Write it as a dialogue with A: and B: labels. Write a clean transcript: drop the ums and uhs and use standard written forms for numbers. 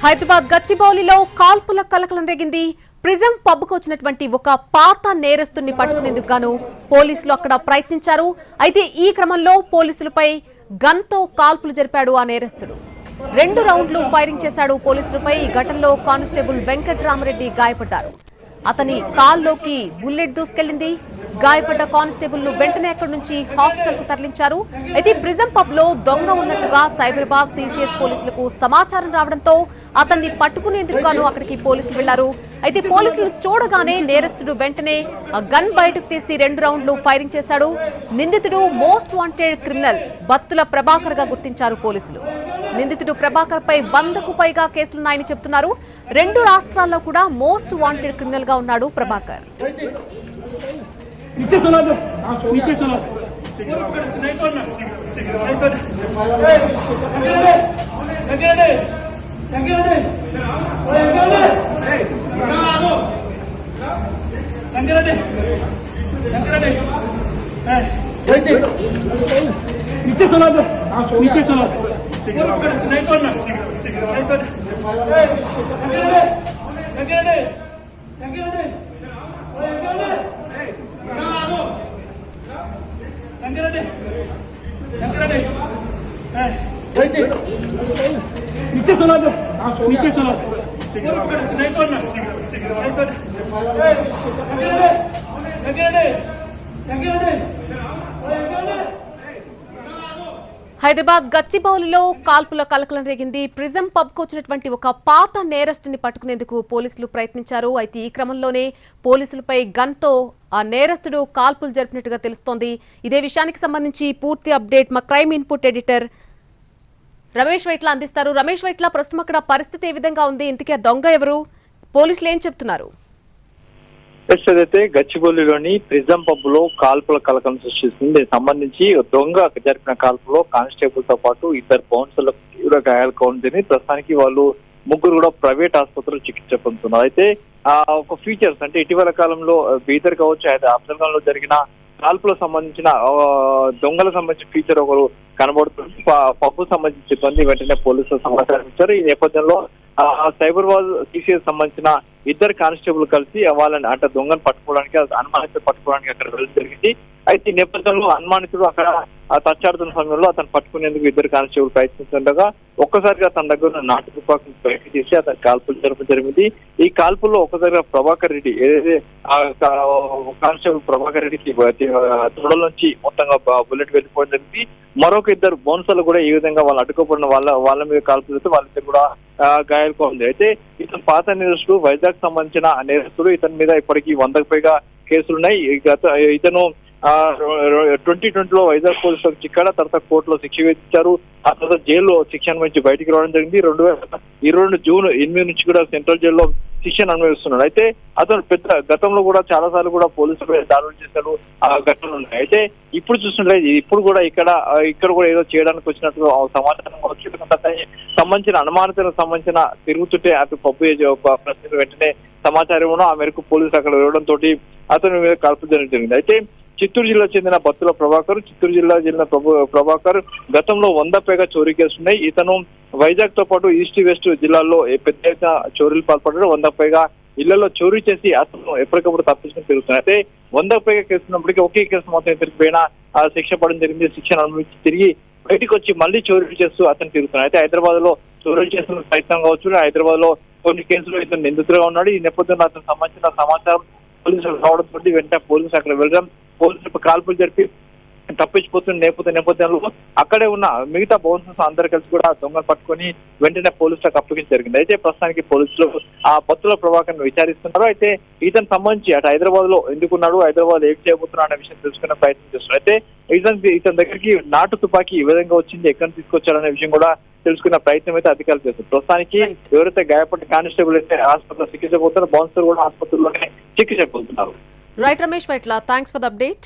A: హైదరాబాద్ గచ్చిబౌలిలో కాల్పుల కలకలం రేగింది. ప్రిజం పబ్కు వచ్చినటువంటి ఒక పాత నేరస్తుని పట్టుకునేందుకు గాను పోలీసులు అక్కడ ప్రయత్నించారు. అయితే ఈ క్రమంలో పోలీసులపై గన్తో కాల్పులు జరిపాడు ఆ నేరస్తుడు. 2 రౌండ్లు ఫైరింగ్ చేశాడు పోలీసులపై. ఈ ఘటనలో కానిస్టేబుల్ వెంకట్రామరెడ్డి గాయపడ్డారు. అతని కాల్లోకి బుల్లెట్ దూసుకెళ్లింది. గాయపడ్డ కానిస్టేబుల్ ను వెంటనే అక్కడి నుంచి హాస్పిటల్ కు తరలించారు. అయితే ప్రిజం పబ్ లో దొంగ ఉన్నట్టుగా సైబరాబాద్ సిసిఎస్ పోలీసులకు సమాచారం రావడంతో అతన్ని పట్టుకునేందుకు గాను అక్కడికి పోలీసులు వెళ్లారు. అయితే పోలీసులు చూడగానే నేరస్తుడు వెంటనే గన్ బయటకు తీసి 2 రౌండ్లు ఫైరింగ్ చేశాడు. నిందితుడు most wanted criminal Battula Prabhakar గా గుర్తించారు పోలీసులు. నిందితుడు ప్రభాకర్ పై 100కు పైగా కేసులున్నాయని చెబుతున్నారు. 2 రాష్ట్రాల్లో కూడా మోస్ట్ వాంటెడ్ క్రిమినల్ గా ఉన్నాడు ప్రభాకర్. హైదరాబాద్ గచ్చిబౌలిలో కాల్పుల కలకలం రేగింది. ప్రిజం పబ్కు వచ్చినటువంటి ఒక పాత నేరస్తుని పట్టుకునేందుకు పోలీసులు ప్రయత్నించారు. అయితే ఈ క్రమంలోనే పోలీసులపై గన్తో ఆ నేరస్తుడు కాల్పులు జరిపినట్టుగా తెలుస్తోంది. ఇదే విషయానికి సంబంధించి పూర్తి అప్డేట్ మా crime input editor Ramesh Vaitla అందిస్తారు. రమేష్ వైట్ల, ప్రస్తుతం అక్కడ పరిస్థితి ఏ విధంగా ఉంది? ఇంతకీ ఆ దొంగ ఎవరు? పోలీసులు ఏం చెప్తున్నారు?
B: అయితే గచ్చిబౌలిలోని ప్రిజం పబ్ లో కాల్పుల కలకలం సృష్టిస్తుంది. దీనికి సంబంధించి దొంగ జరిపిన కాల్పులో కానిస్టేబుల్ తో పాటు 2 బౌన్సర్లకు తీవ్ర గాయాలు కావడం. ప్రస్తుతానికి వాళ్ళు ముగ్గురు కూడా ప్రైవేట్ ఆసుపత్రిలో చికిత్స పొందుతున్నారు. అయితే ఒక ఫీచర్స్ అంటే ఇటీవల కాలంలో బీదర్ కావచ్చు, అఫ్జల్గాన్ లో జరిగిన కాల్పులకు సంబంధించిన దొంగలకు సంబంధించిన ఫీచర్ ఒకరు కనబడుతుంది. పబ్బు సంబంధించిన సిబ్బంది వెంటనే పోలీసులు సమాచారం ఇచ్చారు. ఈ నేపథ్యంలో సైబరాబాద్ సిసిఎస్ సంబంధించిన 2 కానిస్టేబుల్ కలిసి వాళ్ళని అంటే దొంగను పట్టుకోవడానికి, అనుమానితులు పట్టుకోవడానికి అక్కడ వెళ్ళడం జరిగింది. అయితే ఈ నేపథ్యంలో అనుమానితుడు అక్కడ తచ్చాడుతున్న సమయంలో అతను పట్టుకునేందుకు 2 కానిస్టేబుల్ ప్రయత్నిస్తుండగా ఒక్కసారిగా తన దగ్గర ఉన్న నాటు తుపాకును బయటకు తీసి అతను కాల్పులు జరపడం జరిగింది. ఈ కాల్పుల్లో ఒక్కసారిగా ప్రభాకర్ రెడ్డి ఏదైతే కానిస్టేబుల్ ప్రభాకర్ రెడ్డికి తొడల నుంచి మొత్తంగా బుల్లెట్ వెళ్ళిపోవడం జరిగింది. మరొక 2 బౌన్సర్లు కూడా ఈ విధంగా వాళ్ళు అడ్డుకోబడిన వాళ్ళ మీద కాల్పులు చేస్తే వాళ్ళిద్దరు కూడా గాయాలకు ఉంది. అయితే ఇతను పాత నేరస్తుడు, వైజాగ్ సంబంధించిన నేరస్తుడు. ఇతని మీద ఇప్పటికీ 100కు పైగా కేసులున్నాయి. ఇతను 2020లో వైజాగ్ పోలీసులకు చిక్కాడ, తర్వాత కోర్టులో శిక్ష విధించారు. ఆ తర్వాత జైల్లో శిక్ష అనుభవించి బయటికి రావడం జరిగింది. 2022 జూన్ 8 నుంచి కూడా సెంట్రల్ జైల్లో శిక్షను అనుభవిస్తున్నాడు. అయితే అతను గతంలో కూడా చాలా సార్లు కూడా పోలీసులపై దాడులు చేశారు, ఆ ఘటనలు ఉన్నాయి. అయితే ఇప్పుడు చూసినట్లయితే ఇప్పుడు కూడా ఇక్కడ కూడా ఏదో చేయడానికి వచ్చినట్టు సమాచారం సంబంధించిన అనుమానితులకు సంబంధించిన తిరుగుతుంటే అటు పబ్బు ప్రశ్నలు వెంటనే సమాచారం ఆ మేరకు పోలీసులు అక్కడ వెళ్ళడంతో అతని మీద కాల్పులు జరిగింది. అయితే చిత్తూరు జిల్లా చెందిన బత్తుల ప్రభాకర్, చిత్తూరు జిల్లా చెందిన ప్రభాకర్ గతంలో 100 పైగా చోరీ కేసులున్నాయి. ఇతను వైజాగ్ తో పాటు ఈస్ట్ వెస్ట్ జిల్లాల్లో పెద్ద ఎత్తున చోరీలు పాల్పడ్డాడు. 100కు పైగా ఇళ్లలో చోరీ చేసి అతను ఎప్పటికప్పుడు తప్పించుకుని తిరుగుతున్నాడు. అయితే 100కు పైగా కేసున్నప్పటికీ ఒకే కేసు మొత్తం ఇతనికి పైన శిక్ష పడడం జరిగింది. శిక్షను అనుభవించి తిరిగి బయటకు వచ్చి మళ్ళీ చోరీలు చేస్తూ అతను తిరుగుతున్నాడు. అయితే హైదరాబాద్ లో చోరీలు చేస్తున్న ప్రయత్నం కావచ్చు, హైదరాబాద్ లో కొన్ని కేసులు ఇతను నిందితులుగా ఉన్నాడు. ఈ నేపథ్యంలో అతనికి సంబంధించిన సమాచారం పోలీసులు రావడంతో వెంటనే పోలీసులు అక్కడ వెళ్ళడం, పోలీసులు కాల్పులు జరిపి తప్పించిపోతున్న నేపథ్యంలో అక్కడే ఉన్న మిగతా బౌన్సర్స్ అందరు కలిసి కూడా దొంగలు పట్టుకొని వెంటనే పోలీసులకు అప్పగించడం జరిగింది. అయితే ప్రస్తుతానికి పోలీసులు ఆ బత్తుల ప్రభాకర్ విచారిస్తున్నారు. అయితే ఇతను సంబంధించి అటు హైదరాబాద్ లో ఎందుకున్నాడు, హైదరాబాద్ ఏం చేయబోతున్నాడు అనే విషయం తెలుసుకునే ప్రయత్నం చేస్తున్నారు. అయితే ఇతని దగ్గరికి నాటు తుపాకీ ఏ విధంగా వచ్చింది, ఎక్కడ తీసుకొచ్చాడనే విషయం కూడా తెలుసుకున్న ప్రయత్నం అయితే అధికారులు చేస్తారు. ప్రస్తుతానికి ఎవరైతే గాయపడ్డ కానిస్టేబుల్ అయితే ఆసుపత్రిలో చికిత్స పోతారో, బౌన్సర్ కూడా ఆసుపత్రిలోనే చికిత్స పొందుతున్నారు.
A: Right Ramesh Vaitla, thanks for the update.